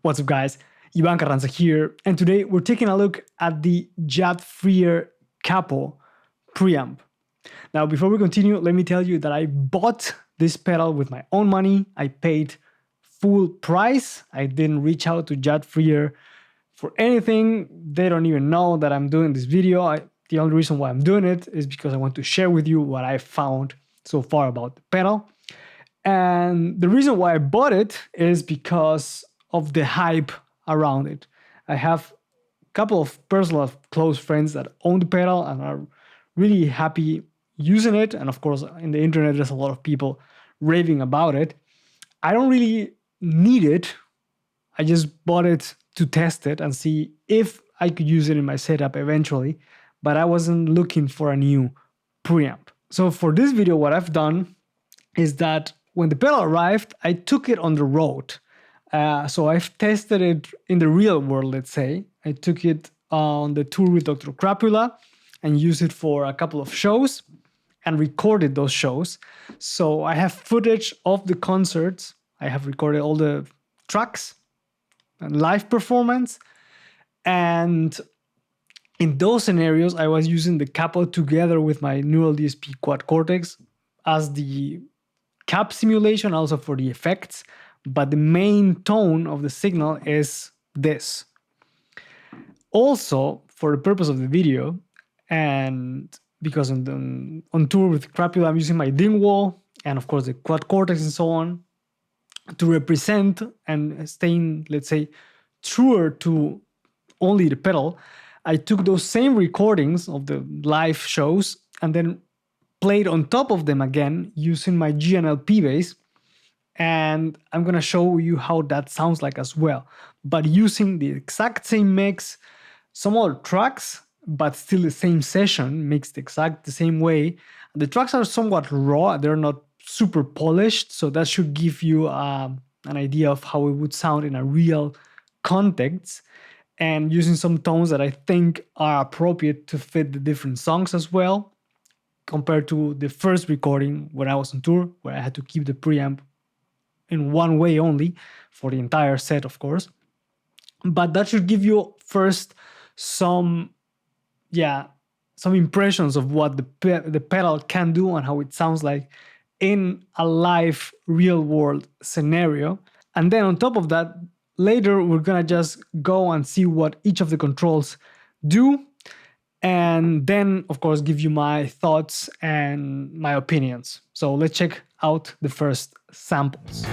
What's up guys, Ivan Carranza here, and today we're taking a look at the Jad Capo preamp. Now before we continue, let me tell you that I bought this pedal with my own money. I paid full price. I didn't reach out to Jad for anything. They don't even know that I'm doing this video. The only reason why I'm doing it is because I want to share with you what I found so far about the pedal. And the reason why I bought it is because of the hype around it. I have a couple of personal close friends that own the pedal and are really happy using it. And of course, in the internet, there's a lot of people raving about it. I don't really need it. I just bought it to test it and see if I could use it in my setup eventually, but I wasn't looking for a new preamp. So for this video, what I've done is that when the pedal arrived, I took it on the road. So I've tested it in the real world, let's say. I took it on the tour with Dr. Crapula and used it for a couple of shows and recorded those shows. So I have footage of the concerts. I have recorded all the tracks and live performance. And in those scenarios, I was using the Capo together with my neural DSP Quad Cortex as the cap simulation, also for the effects. But the main tone of the signal is this. Also, for the purpose of the video, and because on tour with Crapula, I'm using my Dingwall and of course the Quad Cortex and so on to represent and staying, let's say, truer to only the pedal. I took those same recordings of the live shows and then played on top of them again using my G&L bass. And I'm gonna show you how that sounds like as well, but using the exact same mix, some other tracks, but still the same session, mixed exact the same way. The tracks are somewhat raw, they're not super polished, so that should give you an idea of how it would sound in a real context, and using some tones that I think are appropriate to fit the different songs as well, compared to the first recording when I was on tour, where I had to keep the preamp in one way only for the entire set, of course. But that should give you first some impressions of what the pedal can do and how it sounds like in a live real world scenario. And then on top of that, later we're gonna just go and see what each of the controls do, and then of course give you my thoughts and my opinions. So let's check out the first samples.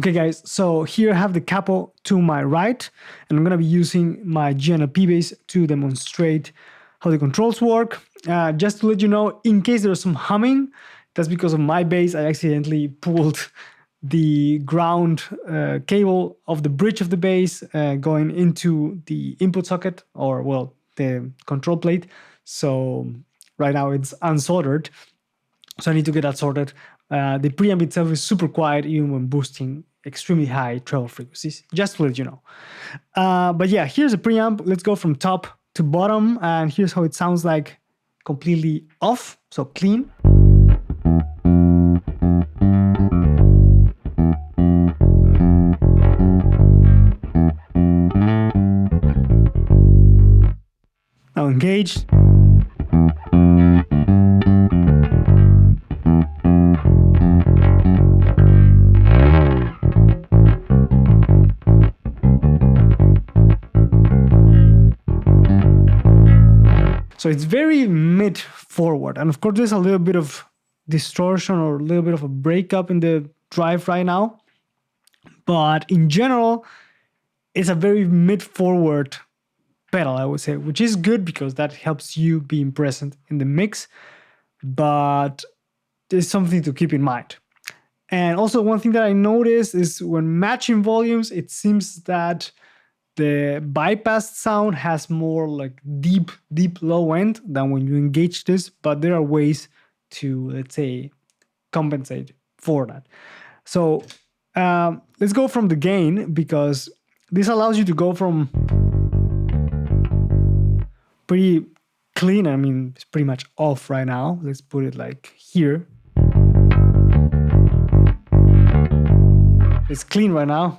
Okay guys, so here I have the Capo to my right, and I'm gonna be using my G&L bass to demonstrate how the controls work. Just to let you know, in case there's some humming, that's because of my bass. I accidentally pulled the ground cable of the bridge of the bass going into the input socket, or well, the control plate. So right now it's unsoldered, so I need to get that sorted. The preamp itself is super quiet even when boosting extremely high treble frequencies, just to let you know. But yeah, here's a preamp. Let's go from top to bottom, and here's how it sounds like completely off, so clean. Now engaged. So it's very mid forward, and of course there's a little bit of distortion or a little bit of a breakup in the drive right now, but in general it's a very mid forward pedal, I would say, which is good because that helps you being present in the mix, but there's something to keep in mind. And also one thing that I noticed is when matching volumes, it seems that the bypass sound has more like deep low end than when you engage this, but there are ways to, let's say, compensate for that. So let's go from the gain, because this allows you to go from pretty clean. I mean, it's pretty much off right now. Let's put it like here. It's clean right now.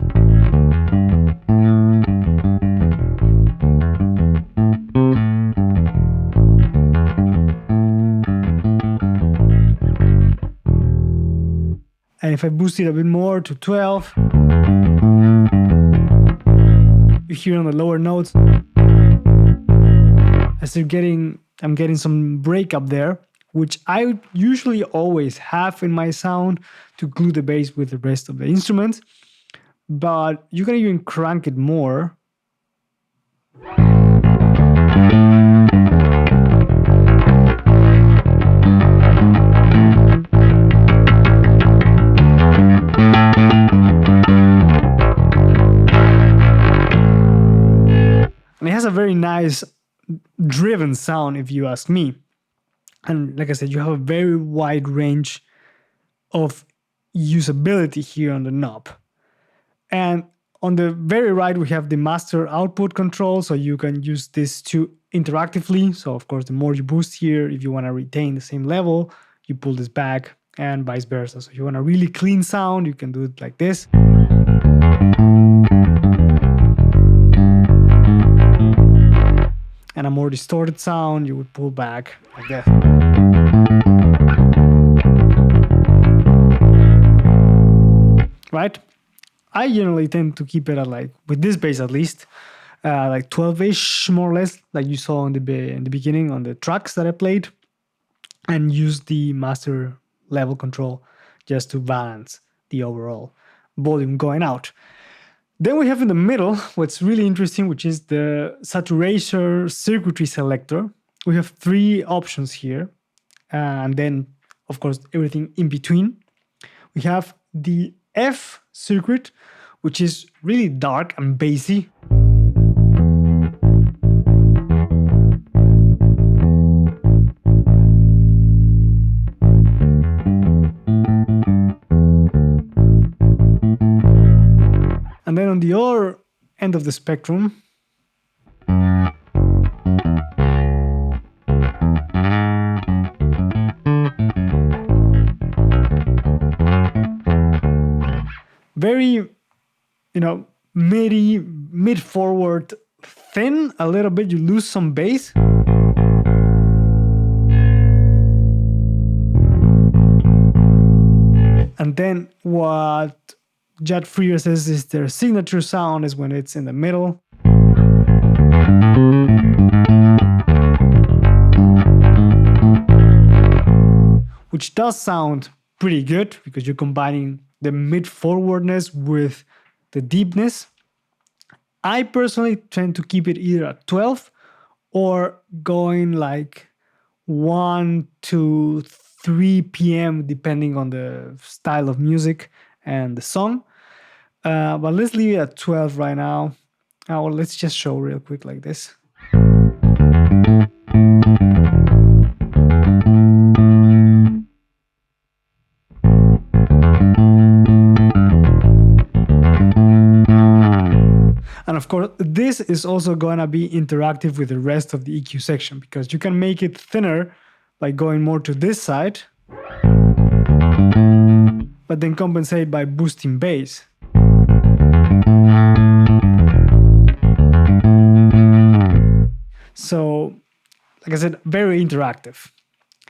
And if I boost it a bit more to 12, you hear on the lower notes, I'm getting some breakup there, which I usually always have in my sound to glue the bass with the rest of the instruments. But you can even crank it more. And it has a very nice driven sound, if you ask me. And like I said, you have a very wide range of usability here on the knob. And on the very right, we have the master output control, so you can use this to interactively. So of course, the more you boost here, if you want to retain the same level, you pull this back, and vice versa. So if you want a really clean sound, you can do it like this. And a more distorted sound, you would pull back like that. Right? I generally tend to keep it at, like, with this bass at least, like 12-ish more or less, like you saw in the beginning on the tracks that I played, and use the master level control just to balance the overall volume going out. Then we have in the middle what's really interesting, which is the saturation circuitry selector. We have 3 options here, and then of course everything in between. We have the F circuit, which is really dark and bassy. And then on the other end of the spectrum, very, mid-forward, thin a little bit, you lose some bass. And then what Jet Freer says is their signature sound is when it's in the middle. Which does sound pretty good because you're combining the mid forwardness with the deepness. I personally tend to keep it either at 12 or going like 1 to 3 p.m. depending on the style of music and the song. But let's leave it at 12 right now. Well, let's just show real quick like this. And of course, this is also going to be interactive with the rest of the EQ section, because you can make it thinner by going more to this side, but then compensate by boosting bass. So, like I said, very interactive.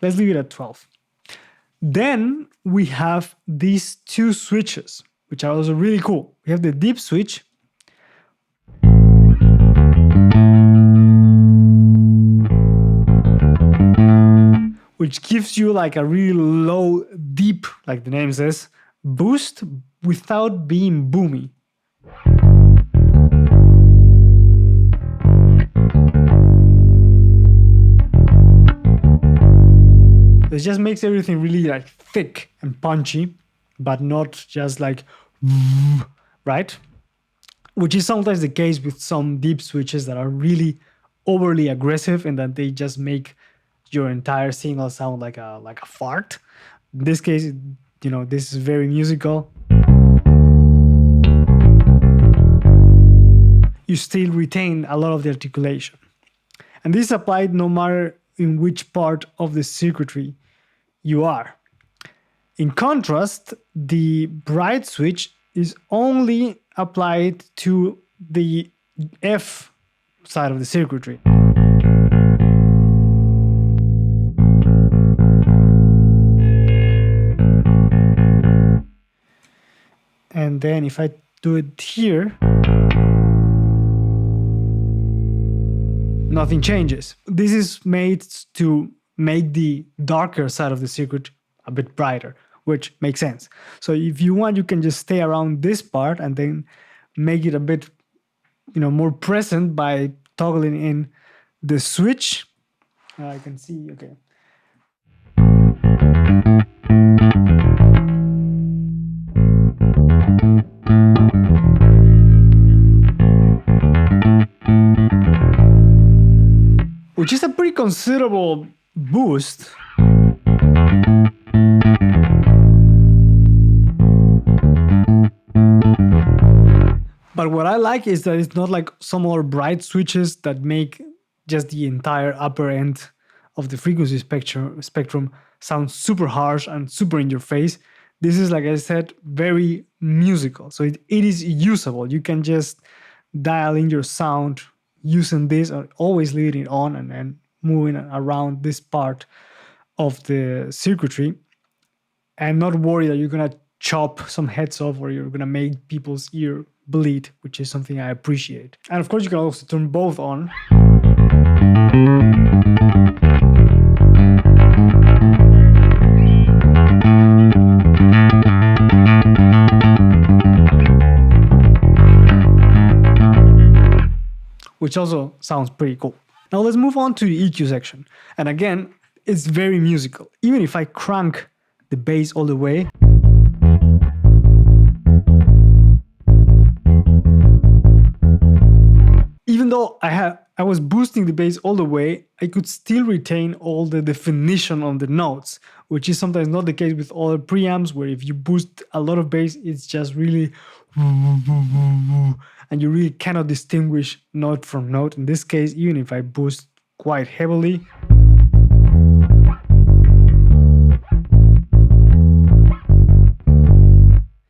Let's leave it at 12. Then we have these two switches, which are also really cool. We have the deep switch, which gives you like a really low, deep, like the name says, boost without being boomy. It just makes everything really like thick and punchy, but not just like, right? Which is sometimes the case with some deep switches that are really overly aggressive and that they just make your entire signal sound like a fart. In this case, you know, this is very musical. You still retain a lot of the articulation. And this is applied no matter in which part of the circuitry you are. In contrast, the bright switch is only applied to the F side of the circuitry. And then if I do it here, nothing changes. This is made to make the darker side of the circuit a bit brighter, which makes sense. So if you want, you can just stay around this part and then make it a bit, you know, more present by toggling in the switch. I can see, okay. Which is a pretty considerable boost. But what I like is that it's not like some other bright switches that make just the entire upper end of the frequency spectrum sound super harsh and super in your face. This is, like I said, very musical. So it is usable. You can just dial in your sound using this, or always leaving it on and then moving around this part of the circuitry, and not worry that you're gonna chop some heads off or you're gonna make people's ear bleed, which is something I appreciate. And of course you can also turn both on. Which also sounds pretty cool. Now let's move on to the EQ section. And again, it's very musical. Even if I crank the bass all the way, even though I was boosting the bass all the way, I could still retain all the definition on the notes, which is sometimes not the case with other preamps, where if you boost a lot of bass, it's just really, and you really cannot distinguish note from note. In this case, even if I boost quite heavily,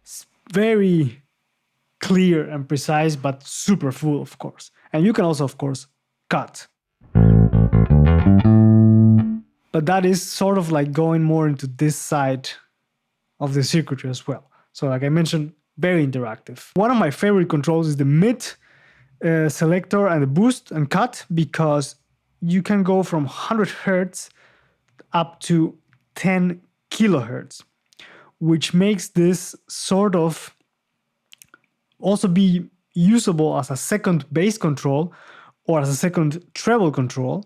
it's very clear and precise, but super full, of course. And you can also, of course, cut. But that is sort of like going more into this side of the circuitry as well. So like I mentioned, very interactive. One of my favorite controls is the mid selector and the boost and cut, because you can go from 100 Hertz up to 10 kilohertz, which makes this sort of also be usable as a second bass control or as a second treble control.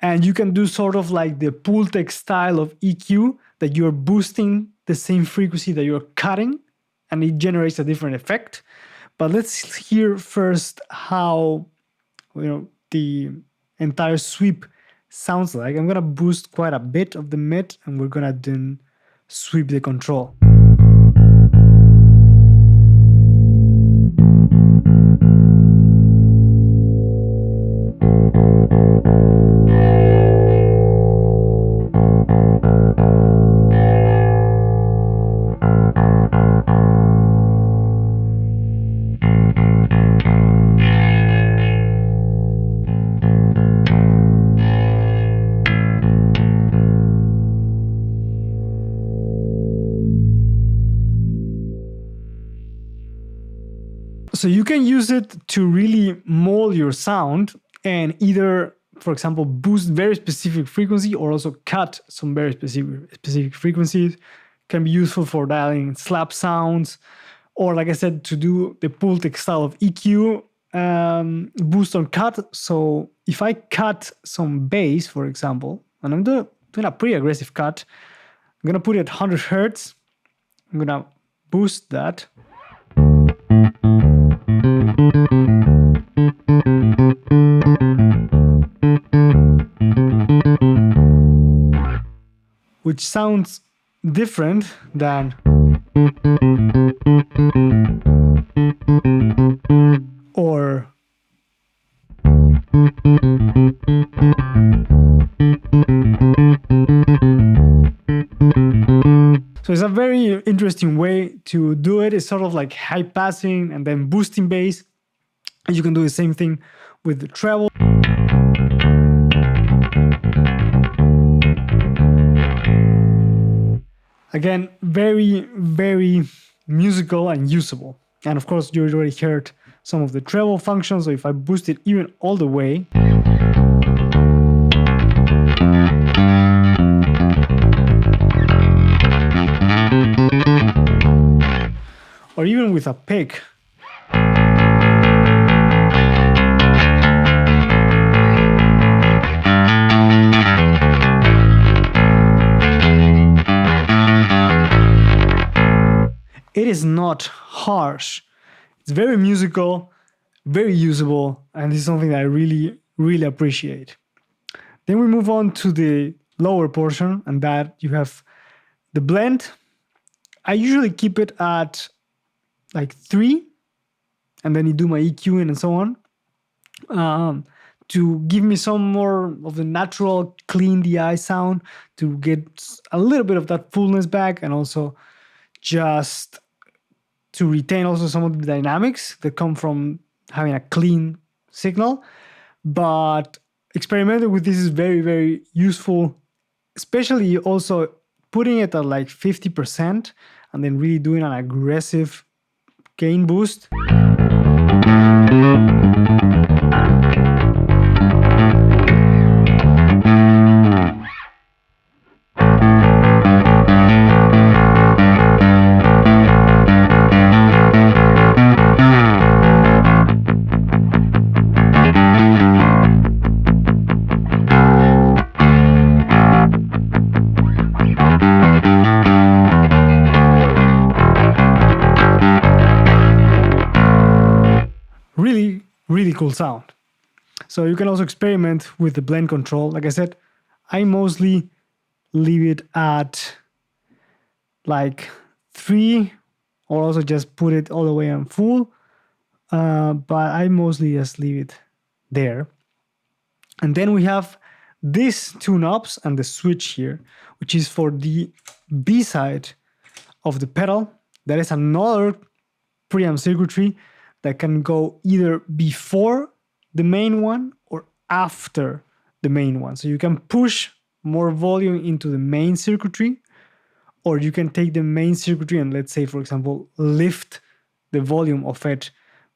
And you can do sort of like the Pultec style of EQ, that you're boosting the same frequency that you're cutting, and it generates a different effect. But let's hear first how, the entire sweep sounds like. I'm gonna boost quite a bit of the mid, and we're gonna then sweep the control. So you can use it to really mold your sound and either, for example, boost very specific frequency or also cut some very specific frequencies. Can be useful for dialing slap sounds, or like I said, to do the Pultec style of EQ, boost on cut. So if I cut some bass, for example, and I'm doing a pretty aggressive cut, I'm gonna put it at 100 Hertz. I'm gonna boost that. Which sounds different than or so it's a very interesting way to do it. It's sort of like high passing and then boosting bass. And you can do the same thing with the treble. Again, very, very musical and usable. And of course, you already heard some of the treble functions. So if I boost it even all the way, or even with a pick, it is not harsh. It's very musical, very usable, and this is something that I really, really appreciate. Then we move on to the lower portion, and that you have the blend. I usually keep it at like 3, and then you do my EQing and so on, to give me some more of the natural, clean DI sound, to get a little bit of that fullness back, and also just to retain also some of the dynamics that come from having a clean signal. But experimenting with this is very, very useful, especially also putting it at like 50% and then really doing an aggressive gain boost. Really cool sound. So you can also experiment with the blend control. Like I said, I mostly leave it at like 3, or also just put it all the way on full. But I mostly just leave it there. And then we have these two knobs and the switch here, which is for the B side of the pedal. That is another preamp circuitry that can go either before the main one or after the main one. So you can push more volume into the main circuitry, or you can take the main circuitry and, let's say, for example, lift the volume of it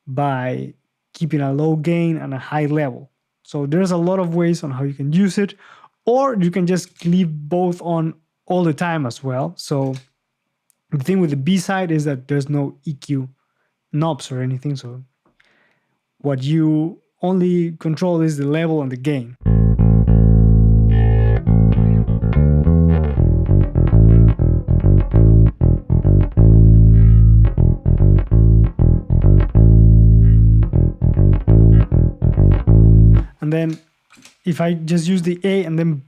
by keeping a low gain and a high level. So there's a lot of ways on how you can use it, or you can just leave both on all the time as well. So The thing with the B side is that there's no EQ knobs or anything, so what you only control is the level and the gain. And then if I just use the A and then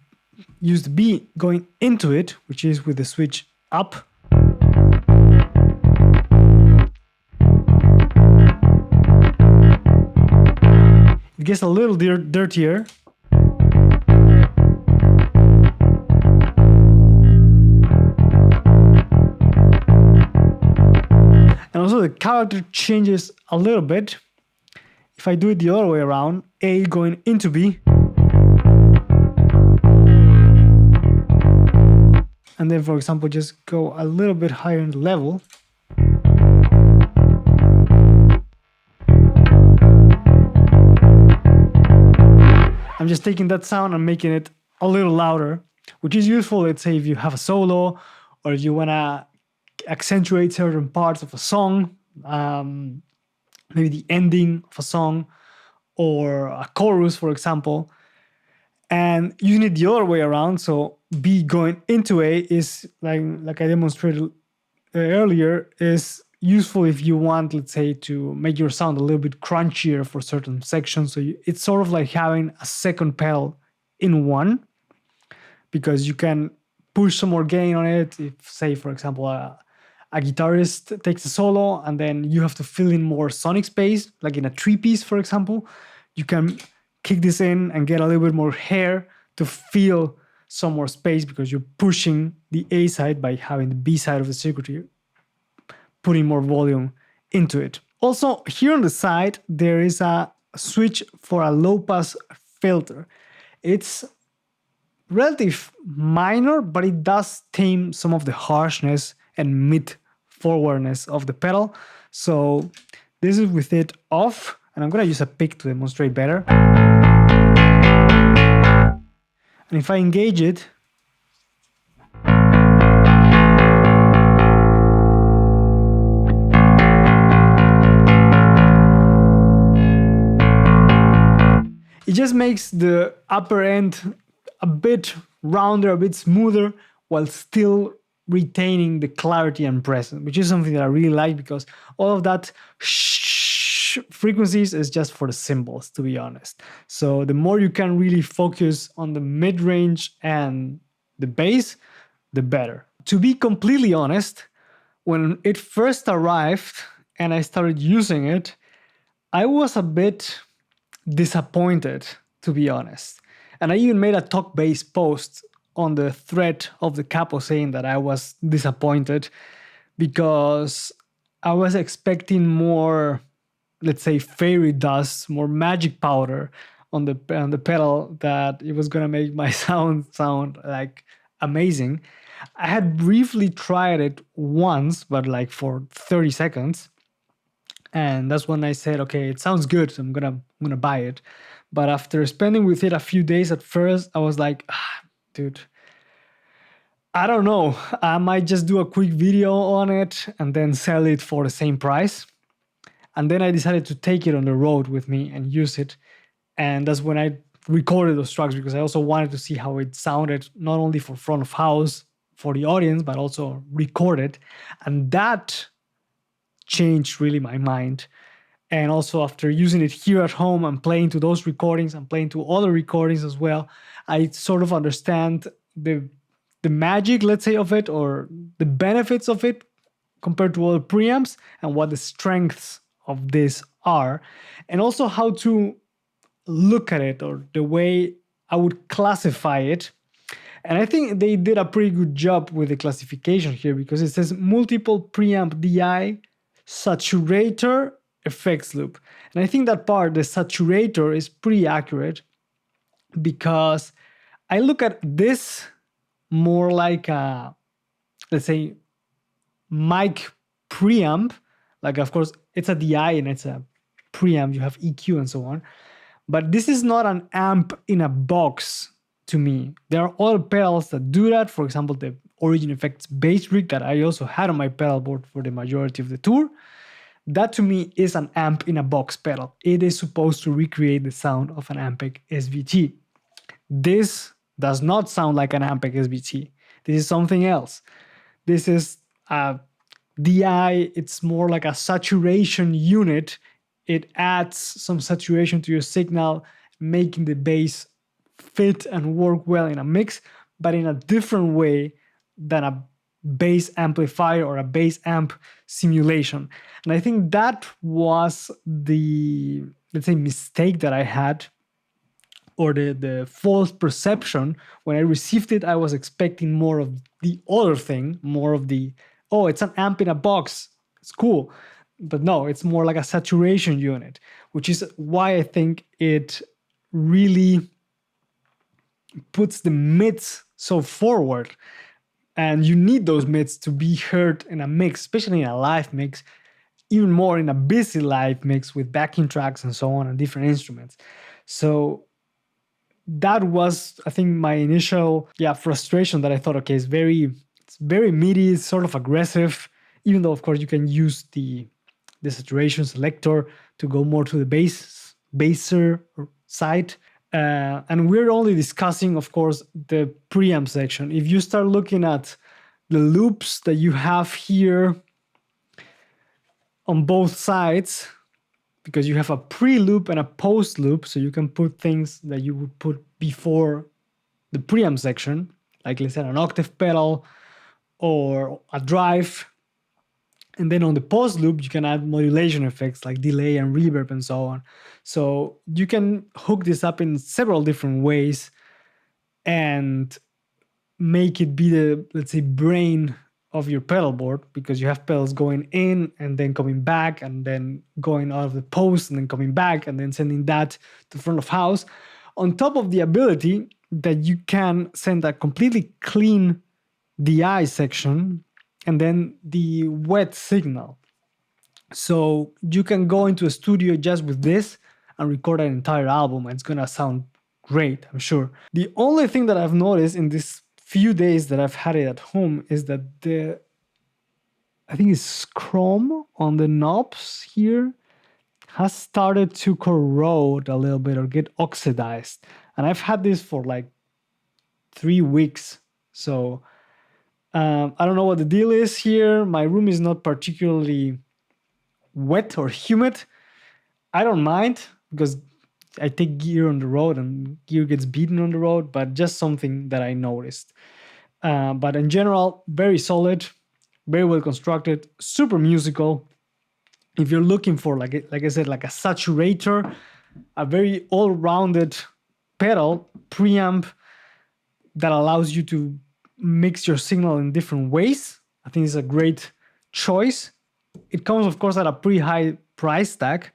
use the B going into it, which is with the switch up, it gets a little dirtier. And also the character changes a little bit. If I do it the other way around, A going into B, and then, for example, just go a little bit higher in the level, I'm just taking that sound and making it a little louder, which is useful, let's say, if you have a solo or if you want to accentuate certain parts of a song, maybe the ending of a song or a chorus, for example. And using it the other way around, so B going into A is, like I demonstrated earlier, is useful if you want, let's say, to make your sound a little bit crunchier for certain sections. So it's sort of like having a second pedal in one, because you can push some more gain on it. If, say, for example, a guitarist takes a solo and then you have to fill in more sonic space, like in a 3-piece, for example, you can kick this in and get a little bit more hair to feel some more space, because you're pushing the A side by having the B side of the circuitry, putting more volume into it. Also, here on the side, there is a switch for a low-pass filter. It's relatively minor, but it does tame some of the harshness and mid-forwardness of the pedal. So this is with it off, and I'm gonna use a pick to demonstrate better. And if I engage it, it just makes the upper end a bit rounder, a bit smoother, while still retaining the clarity and presence, which is something that I really like, because all of that frequencies is just for the cymbals, to be honest. So the more you can really focus on the mid-range and the bass, the better. To be completely honest, when it first arrived and I started using it, I was a bit disappointed, to be honest. And I even made a talk-based post on the thread of the Capo saying that I was disappointed because I was expecting more, let's say, fairy dust, more magic powder on the pedal, that it was gonna make my sound like amazing. I had briefly tried it once, but like for 30 seconds. And that's when I said, okay, it sounds good, so I'm gonna buy it. But after spending with it a few days, at first I was like, dude, I don't know. I might just do a quick video on it and then sell it for the same price. And then I decided to take it on the road with me and use it. And that's when I recorded those tracks, because I also wanted to see how it sounded, not only for front of house for the audience, but also recorded. And that changed really my mind. And also after using it here at home and playing to those recordings and playing to other recordings as well, I sort of understand the magic, let's say, of it, or the benefits of it compared to other preamps, and what the strengths of this are, and also how to look at it, or the way I would classify it. And I think they did a pretty good job with the classification here, because it says multiple preamp DI saturator effects loop. And I think that part, the saturator, is pretty accurate, because I look at this more like a, let's say, mic preamp. Like, of course, it's a DI and it's a preamp, you have EQ and so on. But this is not an amp in a box to me. There are other pedals that do that. For example, the Origin Effects bass rig that I also had on my pedal board for the majority of the tour. That to me is an amp in a box pedal. It is supposed to recreate the sound of an Ampeg SVT. This does not sound like an Ampeg SVT. This is something else. This is a DI, it's more like a saturation unit. It adds some saturation to your signal, making the bass fit and work well in a mix, but in a different way than a bass amplifier or a bass amp simulation. And I think that was the, let's say, mistake that I had, or the false perception. When I received it, I was expecting more of the other thing, more of the, oh, it's an amp in a box, it's cool. But no, it's more like a saturation unit, which is why I think it really puts the mids so forward. And you need those mids to be heard in a mix, especially in a live mix, even more in a busy live mix with backing tracks and so on and different instruments. So that was, I think, my initial frustration, that I thought, okay, it's very MIDI, it's sort of aggressive, even though of course you can use the saturation selector to go more to the basser side. And we're only discussing, of course, the preamp section. If you start looking at the loops that you have here on both sides, because you have a pre-loop and a post-loop, so you can put things that you would put before the preamp section, like let's say an octave pedal or a drive. And then on the post loop, you can add modulation effects like delay and reverb and so on. So you can hook this up in several different ways and make it be the, let's say, brain of your pedal board, because you have pedals going in and then coming back and then going out of the post and then coming back and then sending that to front of house. On top of the ability that you can send a completely clean DI section and then the wet signal. So you can go into a studio just with this and record an entire album, and it's gonna sound great, I'm sure. The only thing that I've noticed in these few days that I've had it at home is that I think it's chrome on the knobs here has started to corrode a little bit or get oxidized. And I've had this for like 3 weeks. So I don't know what the deal is here. My room is not particularly wet or humid. I don't mind because I take gear on the road and gear gets beaten on the road, but just something that I noticed. But in general, very solid, very well constructed, super musical. If you're looking for, like I said, like a saturator, a very all-rounded pedal preamp that allows you to mix your signal in different ways, I think it's a great choice. It comes, of course, at a pretty high price tag.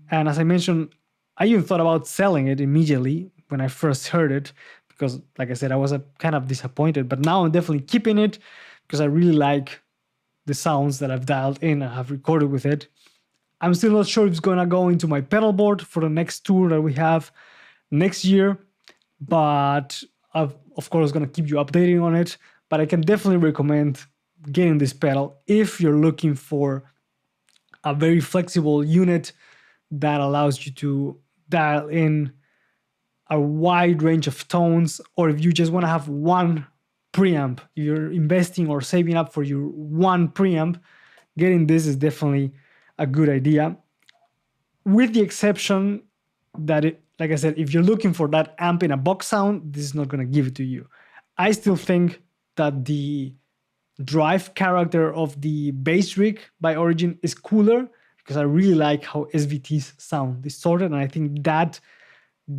And as I mentioned, I even thought about selling it immediately when I first heard it, because, like I said, I was kind of disappointed. But now I'm definitely keeping it because I really like the sounds that I've dialed in and have recorded with it. I'm still not sure if it's going to go into my pedal board for the next tour that we have next year, but I've, of course, going to keep you updating on it. But I can definitely recommend getting this pedal if you're looking for a very flexible unit that allows you to dial in a wide range of tones, or if you just want to have one preamp, if you're investing or saving up for your one preamp, getting this is definitely a good idea. With the exception that, like I said, if you're looking for that amp in a box sound, this is not going to give it to you. I still think that the drive character of the bass rig by Origin is cooler, because I really like how SVTs sound distorted, and I think that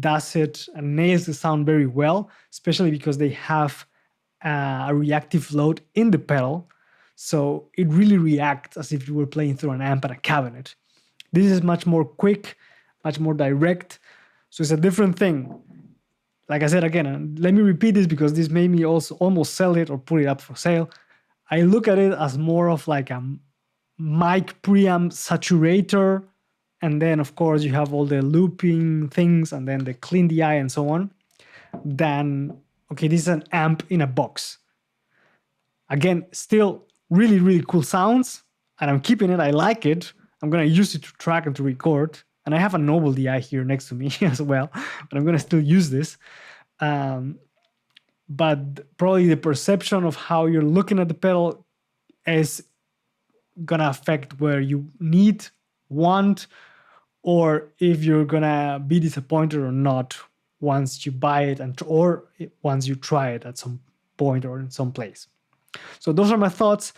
does it and nails the sound very well, especially because they have a reactive load in the pedal, so it really reacts as if you were playing through an amp and a cabinet. This is much more quick, much more direct, so it's a different thing. Like I said again, and let me repeat this because this made me also almost sell it or put it up for sale. I look at it as more of like a mic preamp saturator, and then of course you have all the looping things and then the clean DI and so on, then okay, this is an amp in a box. Again, still really, really cool sounds, and I'm keeping it. I like it. I'm going to use it to track and to record. And I have a Noble DI here next to me as well, but I'm going to still use this. But probably the perception of how you're looking at the pedal is going to affect where you need, want, or if you're going to be disappointed or not once you buy it or once you try it at some point or in some place. So those are my thoughts.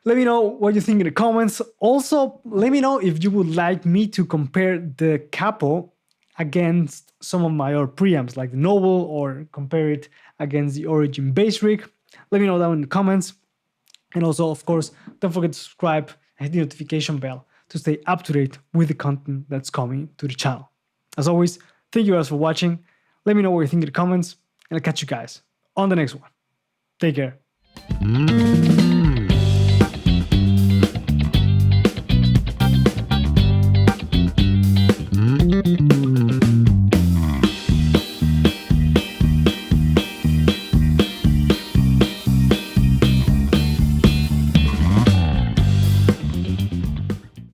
Let me know what you think in the comments. Also, let me know if you would like me to compare the Capo against some of my other preamps like the Noble, or compare it against the Origin bass rig. Let me know down in the comments. And also, of course, don't forget to subscribe and hit the notification bell to stay up to date with the content that's coming to the channel. As always, thank you guys for watching. Let me know what you think in the comments, and I'll catch you guys on the next one. Take care.